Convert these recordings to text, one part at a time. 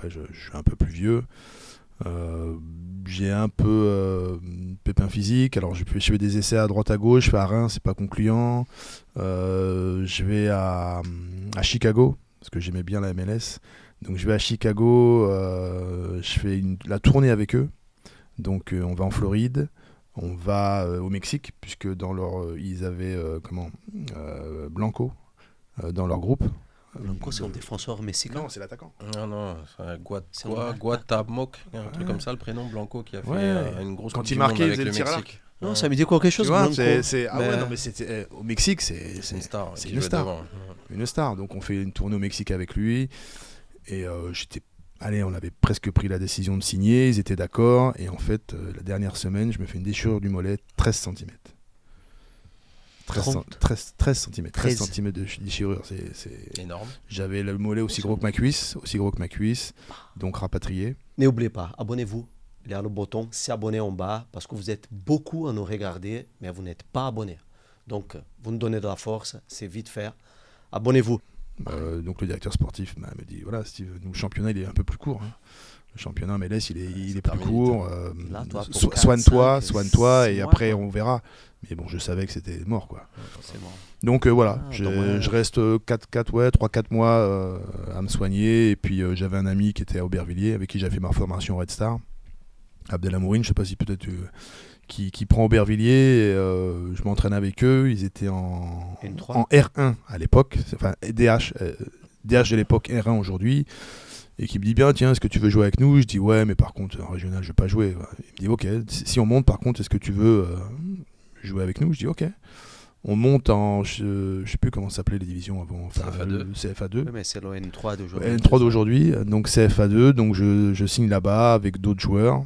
après je suis un peu plus vieux. J'ai un peu pépin physique, alors je fais des essais à droite à gauche, je fais à Reims, c'est pas concluant. Je vais à Chicago, parce que j'aimais bien la MLS. Donc je vais à Chicago, je fais la tournée avec eux. Donc on va en Floride, on va au Mexique, puisque ils avaient Blanco dans leur groupe. Blanco, c'est un défenseur mexicain. Non, c'est l'attaquant. Non, c'est C'est un Guatemok, un truc Ouais. comme ça, le prénom Blanco qui a fait Ouais. une grosse Quand Coupe il du Monde marquait, il avec faisait le le tir à Mexique. Non, ça me dit quelque Tu chose, vois, Blanco. mais c'était au Mexique, c'est C'est une star. c'est qui une jouait star. devant. Une star. Donc on fait une tournée au Mexique avec lui. Et on avait presque pris la décision de signer. Ils étaient d'accord. Et en fait, la dernière semaine, je me fais une déchirure du mollet, 13 cm. 13 cm. 13 cm de déchirure. C'est... Énorme. J'avais le mollet aussi gros que ma cuisse. Donc rapatrié. N'oubliez pas, abonnez-vous. Il y a le bouton s'abonner en bas parce que vous êtes beaucoup à nous regarder, mais vous n'êtes pas abonnés. Donc, vous nous donnez de la force, c'est vite faire. Abonnez-vous. Donc le directeur sportif me dit voilà Steve, nous, le championnat il est un peu plus court. Le championnat MLS il est plus terminé, court. Là, toi, pour Soigne-toi 4, 6 et mois, après quoi. on verra. Mais bon, je savais que c'était mort quoi. C'est bon. Donc voilà, dommage. je reste 3-4 mois à me soigner. Et puis j'avais un ami qui était à Aubervilliers avec qui j'ai fait ma formation Red Star, Abdelamourine, je sais pas si peut-être qui prend Aubervilliers. Je m'entraîne avec eux. Ils étaient en R1 à l'époque, enfin DH de l'époque, R1 aujourd'hui. Et qui me dit bien, tiens, est-ce que tu veux jouer avec nous? Je dis ouais, mais par contre en régional je vais pas jouer. Il me dit ok, si on monte par contre, est-ce que tu veux jouer avec nous? Je dis ok. On monte en, je sais plus comment s'appelaient les divisions avant, enfin, CFA2. CFA2. Oui, mais c'est le N3 d'aujourd'hui. N3 d'aujourd'hui, donc CFA2, donc je signe là-bas avec d'autres joueurs,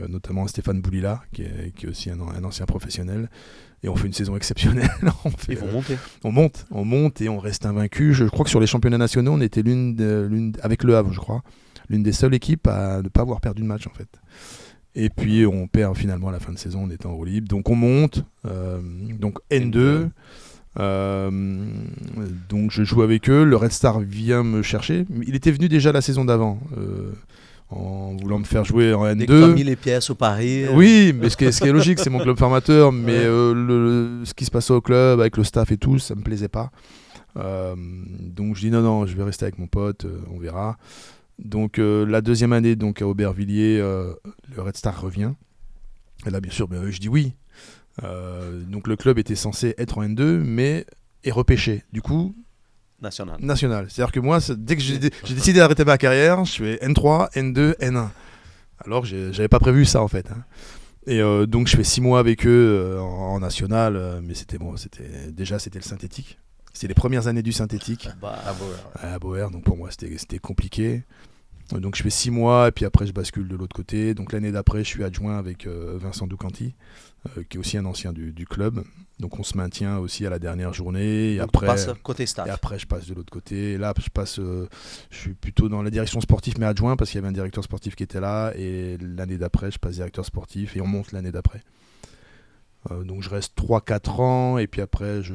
notamment Stéphane Boulila, qui est aussi un ancien professionnel, et on fait une saison exceptionnelle. Ils vont monter. On monte et on reste invaincu. Je crois que sur les championnats nationaux, on était avec Le Havre, je crois, l'une des seules équipes à ne pas avoir perdu de match en fait. Et puis on perd finalement à la fin de saison, on est en roue libre. Donc on monte, donc N2. Donc je joue avec eux. Le Red Star vient me chercher. Il était venu déjà la saison d'avant, en voulant me faire jouer en N2. Dès que tu as mis les pièces au pari. Oui, mais ce qui est logique, c'est mon club formateur. Mais ce qui se passait au club, avec le staff et tout, ça me plaisait pas. Donc je dis non, je vais rester avec mon pote, on verra. Donc la deuxième année donc à Aubervilliers, le Red Star revient. Et là bien sûr je dis oui. Donc le club était censé être en N2 mais est repêché. Du coup national. C'est-à-dire que moi dès que j'ai décidé d'arrêter ma carrière, je fais N3, N2, N1. Alors que j'avais pas prévu ça en fait. Et donc je fais 6 mois avec eux en national, mais c'était le synthétique. C'était les premières années du synthétique. À Bauer, donc pour moi c'était compliqué. Donc je fais 6 mois et puis après je bascule de l'autre côté. Donc l'année d'après je suis adjoint avec Vincent Doucanti, qui est aussi un ancien du club. Donc on se maintient aussi à la dernière journée. Et donc après, tu passes côté staff. Et après je passe de l'autre côté. Et là je suis plutôt dans la direction sportive mais adjoint parce qu'il y avait un directeur sportif qui était là. Et l'année d'après je passe directeur sportif et on monte l'année d'après. Donc je reste 3-4 ans et puis après je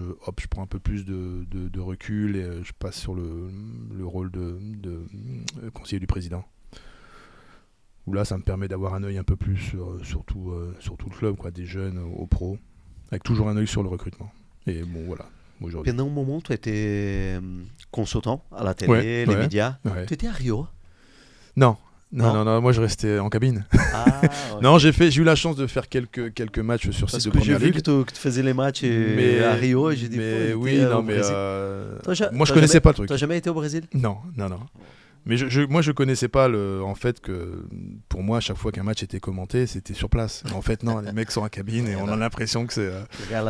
prends un peu plus de recul et je passe sur le rôle de conseiller du président. Où là ça me permet d'avoir un œil un peu plus sur tout le club, quoi, des jeunes aux pros, avec toujours un œil sur le recrutement. Et bon voilà, aujourd'hui. Pendant un moment tu étais consultant à la télé, les médias. Ouais. Tu étais à Rio? Non, moi je restais en cabine. Ah, okay. Non, j'ai eu la chance de faire quelques matchs sur site de Première Ligue. Parce que j'ai vu que tu faisais les matchs à Rio et j'ai dit moi je connaissais pas le truc. Tu n'as jamais été au Brésil? Non. Mais moi je connaissais pas en fait que pour moi à chaque fois qu'un match était commenté c'était sur place. En fait non, les mecs sont en cabine et on a l'impression que c'est.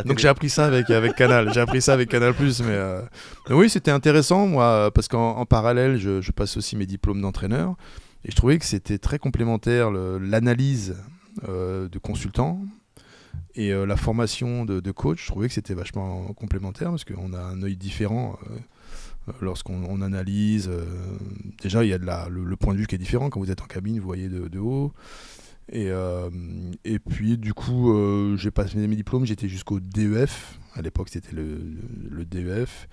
Donc j'ai appris ça avec Canal. J'ai appris ça avec Canal+. Mais oui, c'était intéressant moi parce qu'en parallèle je passe aussi mes diplômes d'entraîneur. Et je trouvais que c'était très complémentaire l'analyse de consultant et la formation de coach. Je trouvais que c'était vachement complémentaire parce qu'on a un œil différent lorsqu'on analyse. Déjà, il y a le point de vue qui est différent. Quand vous êtes en cabine, vous voyez de haut. Et puis, du coup, j'ai passé mes diplômes. J'étais jusqu'au DEF. À l'époque, c'était le DEF.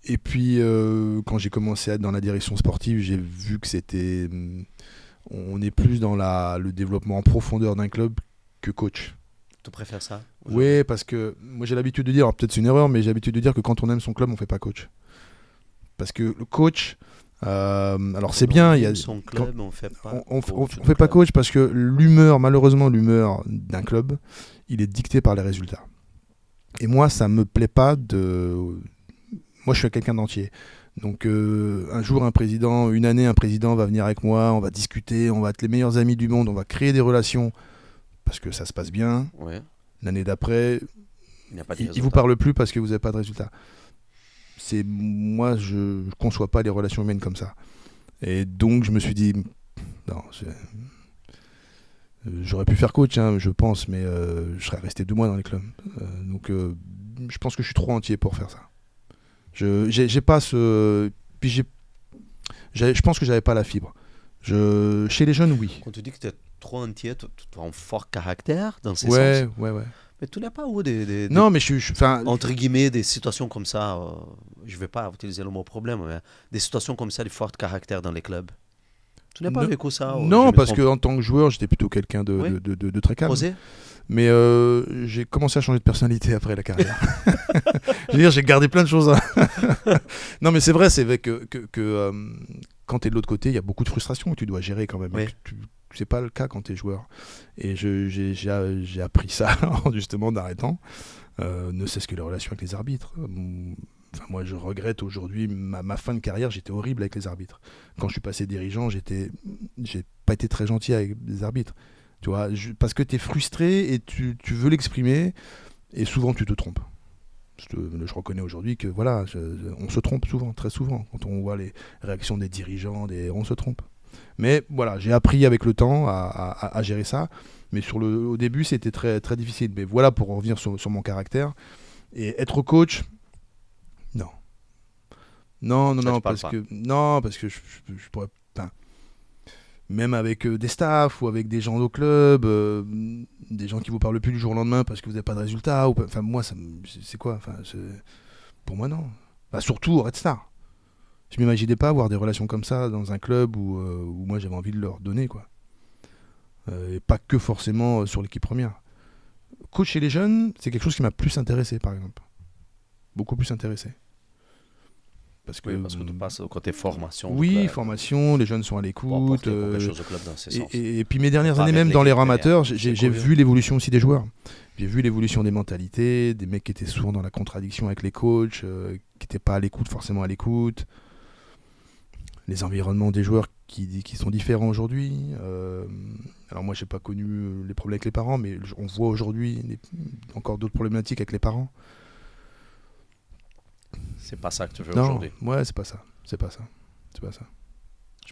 Et puis, quand j'ai commencé à être dans la direction sportive, j'ai vu que on est plus dans le développement en profondeur d'un club que coach. Tu préfères ça? Oui, parce que moi j'ai l'habitude de dire, alors peut-être c'est une erreur, mais j'ai l'habitude de dire que quand on aime son club, on fait pas coach. Parce que le coach, alors c'est bien, il y a son club, on fait pas. on fait pas coach parce que malheureusement l'humeur d'un club, il est dicté par les résultats. Et moi, ça me plaît pas moi, je suis quelqu'un d'entier. Donc, un jour, une année, un président va venir avec moi, on va discuter, on va être les meilleurs amis du monde, on va créer des relations parce que ça se passe bien. Ouais. L'année d'après, il vous parle plus parce que vous n'avez pas de résultats. Moi, je ne conçois pas les relations humaines comme ça. Et donc, je me suis dit, non, j'aurais pu faire coach, hein, je pense, mais je serais resté 2 mois dans les clubs. Donc, je pense que je suis trop entier pour faire ça. J'ai pas ce. Puis je pense que j'avais pas la fibre. Chez les jeunes, oui. Quand tu dis que tu es trop entier, tu as un fort caractère dans ces ouais, sens. ouais. Mais tu n'as pas eu non, mais entre guillemets, des situations comme ça, je ne vais pas utiliser le mot problème, mais des situations comme ça, de fort caractère dans les clubs. Tu n'as pas vécu ça? Non, parce qu'en tant que joueur, j'étais plutôt quelqu'un de très calme. Osé? Mais j'ai commencé à changer de personnalité après la carrière. Je veux dire, j'ai gardé plein de choses. Non, mais c'est vrai que quand tu es de l'autre côté, il y a beaucoup de frustration que tu dois gérer quand même. Oui. C'est pas le cas quand tu es joueur. Et j'ai appris ça justement d'arrêtant. Ne serait-ce que les relations avec les arbitres. Enfin, moi, je regrette aujourd'hui ma fin de carrière. J'étais horrible avec les arbitres. Quand je suis passé dirigeant, j'ai pas été très gentil avec les arbitres. Tu vois, parce que tu es frustré et tu veux l'exprimer, et souvent tu te trompes. Je reconnais aujourd'hui que voilà, on se trompe souvent, très souvent, quand on voit les réactions des dirigeants, on se trompe. Mais voilà, j'ai appris avec le temps à gérer ça, mais au début c'était très, très difficile. Mais voilà, pour revenir sur mon caractère, et être coach, non, parce que je pourrais. Même avec des staffs ou avec des gens au club, des gens qui vous parlent plus du jour au lendemain parce que vous n'avez pas de résultats. Enfin, moi, c'est quoi? Enfin, pour moi, non. Surtout au Red Star. Je m'imaginais pas avoir des relations comme ça dans un club où moi j'avais envie de leur donner, quoi. Et pas que forcément sur l'équipe première. Coacher les jeunes, c'est quelque chose qui m'a plus intéressé, par exemple. Beaucoup plus intéressé. Parce que tu passes au côté formation. Oui, formation, les jeunes sont à l'écoute. Et puis mes dernières années, même dans les amateurs, j'ai vu l'évolution aussi des joueurs. J'ai vu l'évolution des mentalités, des mecs qui étaient souvent dans la contradiction avec les coachs, qui n'étaient pas à l'écoute, forcément à l'écoute. Les environnements des joueurs qui sont différents aujourd'hui. Alors moi, j'ai pas connu les problèmes avec les parents, mais on voit aujourd'hui encore d'autres problématiques avec les parents. C'est pas ça que tu veux aujourd'hui. Ouais, c'est pas ça. Je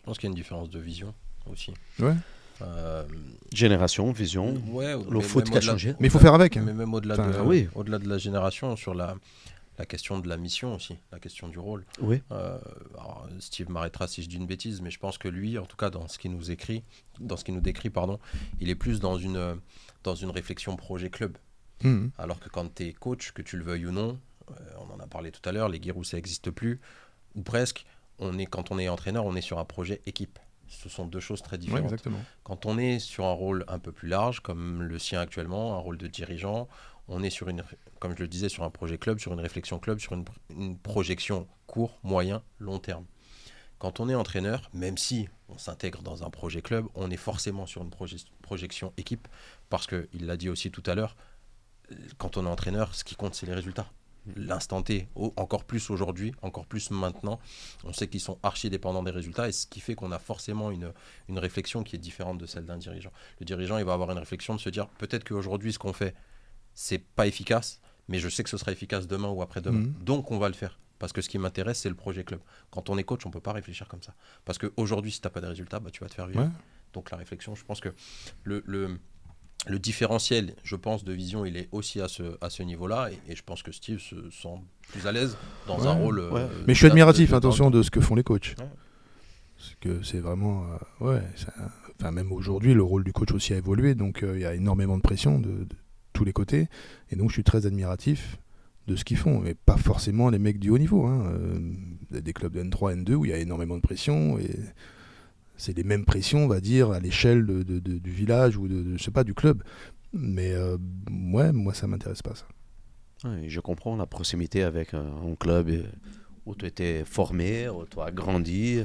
pense qu'il y a une différence de vision aussi. Ouais. Génération, vision. Ouais, le foot qui a changé. Mais il faut faire avec. Hein. Mais même au-delà au-delà de la génération, sur la question de la mission aussi, la question du rôle. Oui. Alors, Steve m'arrêtera si je dis une bêtise, mais je pense que lui, en tout cas dans ce qu'il nous décrit, il est plus dans une réflexion projet club. Alors que quand tu es coach, que tu le veuilles ou non, on en a parlé tout à l'heure, les Giroud ça n'existe plus, ou presque, quand on est entraîneur, on est sur un projet équipe. Ce sont deux choses très différentes. Ouais, exactement. Quand on est sur un rôle un peu plus large, comme le sien actuellement, un rôle de dirigeant, on est comme je le disais, sur un projet club, sur une réflexion club, sur une projection court, moyen, long terme. Quand on est entraîneur, même si on s'intègre dans un projet club, on est forcément sur une projection équipe, parce qu'il l'a dit aussi tout à l'heure, quand on est entraîneur, ce qui compte, c'est les résultats. L'instant T, encore plus aujourd'hui, encore plus maintenant, on sait qu'ils sont archi dépendants des résultats, et ce qui fait qu'on a forcément une réflexion qui est différente de celle d'un dirigeant. Le dirigeant, il va avoir une réflexion de se dire, peut-être qu'aujourd'hui, ce qu'on fait, c'est pas efficace, mais je sais que ce sera efficace demain ou après-demain, donc on va le faire. Parce que ce qui m'intéresse, c'est le projet club. Quand on est coach, on ne peut pas réfléchir comme ça. Parce qu'aujourd'hui, si tu n'as pas de résultats, tu vas te faire virer. Ouais. Donc la réflexion, je pense que le différentiel, je pense, de vision, il est aussi à ce niveau-là, et je pense que Steve se sent plus à l'aise dans un rôle. Mais je suis admiratif, attention, de ce que font les coachs. Ouais. Parce que c'est vraiment, même aujourd'hui, le rôle du coach aussi a évolué, donc il y a énormément de pression de tous les côtés, et donc je suis très admiratif de ce qu'ils font, mais pas forcément les mecs du haut niveau. Hein. Il y a des clubs de N3, N2 où il y a énormément de pression, et c'est les mêmes pressions, on va dire, à l'échelle du village ou je sais pas, du club. Mais ouais, moi ça m'intéresse pas ça. Ouais, je comprends la proximité avec un club où tu étais formé, où tu as grandi.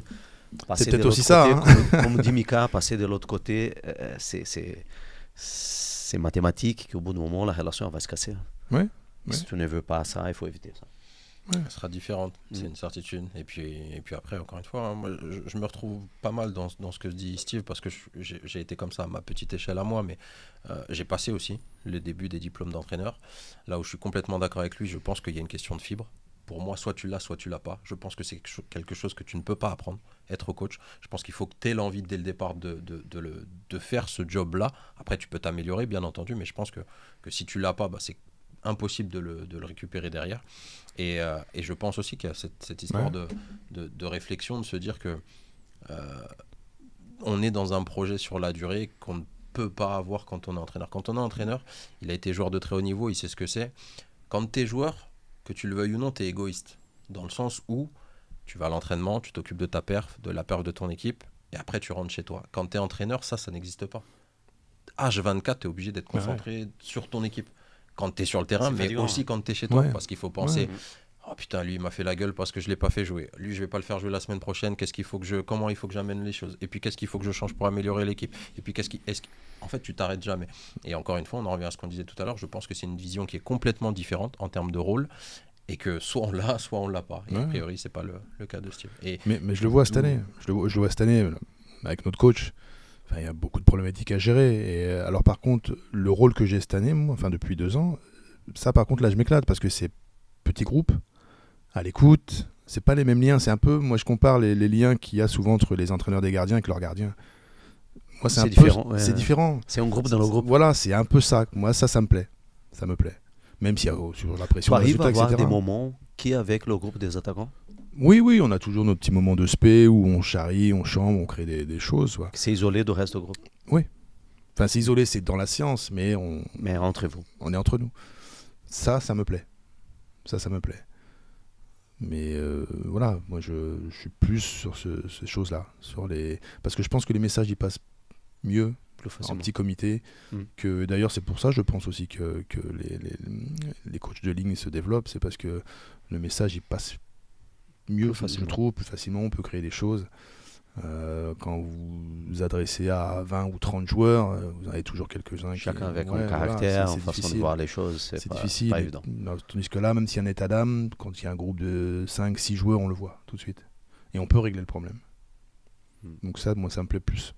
C'est peut-être aussi ça. Hein. Comme dit Mika, passer de l'autre côté, c'est mathématique qu'au bout d'un moment, la relation va se casser. Ouais. Si tu ne veux pas ça, il faut éviter ça. Ouais. Elle sera différente, c'est une certitude. Et puis après, encore une fois, hein, moi, je me retrouve pas mal dans ce que dit Steve, parce que j'ai été comme ça à ma petite échelle à moi, mais j'ai passé aussi le début des diplômes d'entraîneur. Là où je suis complètement d'accord avec lui, je pense qu'il y a une question de fibre. Pour moi, soit tu l'as, soit tu l'as pas. Je pense que c'est quelque chose que tu ne peux pas apprendre, être coach. Je pense qu'il faut que tu aies l'envie dès le départ de faire ce job-là. Après, tu peux t'améliorer, bien entendu, mais je pense que si tu l'as pas, c'est impossible de le récupérer derrière. Et je pense aussi qu'il y a cette histoire de réflexion, de se dire que on est dans un projet sur la durée qu'on ne peut pas avoir quand on est entraîneur. Quand on est entraîneur, il a été joueur de très haut niveau, il sait ce que c'est. Quand tu es joueur, que tu le veuilles ou non, tu es égoïste. Dans le sens où tu vas à l'entraînement, tu t'occupes de ta perf, de la perf de ton équipe, et après tu rentres chez toi. Quand tu es entraîneur, ça n'existe pas. H24, tu es obligé d'être concentré sur ton équipe. Quand tu es sur le terrain, mais aussi quand tu es chez toi. Parce qu'il faut penser, oh putain, lui il m'a fait la gueule parce que je ne l'ai pas fait jouer. Lui, je ne vais pas le faire jouer la semaine prochaine. Comment il faut que j'amène les choses? Et puis qu'est-ce qu'il faut que je change pour améliorer l'équipe? Et puis en fait, tu t'arrêtes jamais. Et encore une fois, on en revient à ce qu'on disait tout à l'heure. Je pense que c'est une vision qui est complètement différente en termes de rôle. Et que soit on l'a, soit on ne l'a pas. Et a priori, ce n'est pas le cas de Steve. Mais je le vois cette année. Je le vois cette année avec notre coach. Enfin, il y a beaucoup de problématiques à gérer. Et alors par contre, le rôle que j'ai cette année, moi, enfin depuis 2 ans, ça par contre là je m'éclate parce que c'est petit groupe, à l'écoute, c'est pas les mêmes liens. C'est un peu, moi je compare les liens qu'il y a souvent entre les entraîneurs des gardiens avec leurs gardiens. Moi c'est différent. C'est différent. C'est un groupe dans le groupe. Voilà, c'est un peu ça. Moi ça me plaît. Ça me plaît. Même s'il y a toujours la pression. Tu arrives à avoir des moments qui est avec le groupe des attaquants? Oui, on a toujours nos petits moments de spé où on charrie, on chambre, on crée des choses. Ouais. C'est isolé du reste du groupe? Oui. Enfin, c'est isolé, c'est dans la science, mais Mais entre vous. On est entre nous. Ça me plaît. Ça me plaît. Mais voilà, moi je suis plus sur ces choses-là. Parce que je pense que les messages, ils passent mieux en petit comité. Que d'ailleurs, c'est pour ça, je pense aussi que les coachs de ligne se développent. C'est parce que le message, il passe mieux, je trouve, plus facilement, on peut créer des choses. Quand vous vous adressez à 20 ou 30 joueurs, vous en avez toujours quelques-uns chacun avec un caractère, une façon de voir les choses, c'est difficile, pas évident. Tandis que là, même s'il y a un état d'âme, quand il y a un groupe de 5-6 joueurs, on le voit tout de suite. Et on peut régler le problème. Donc ça, moi, ça me plaît plus.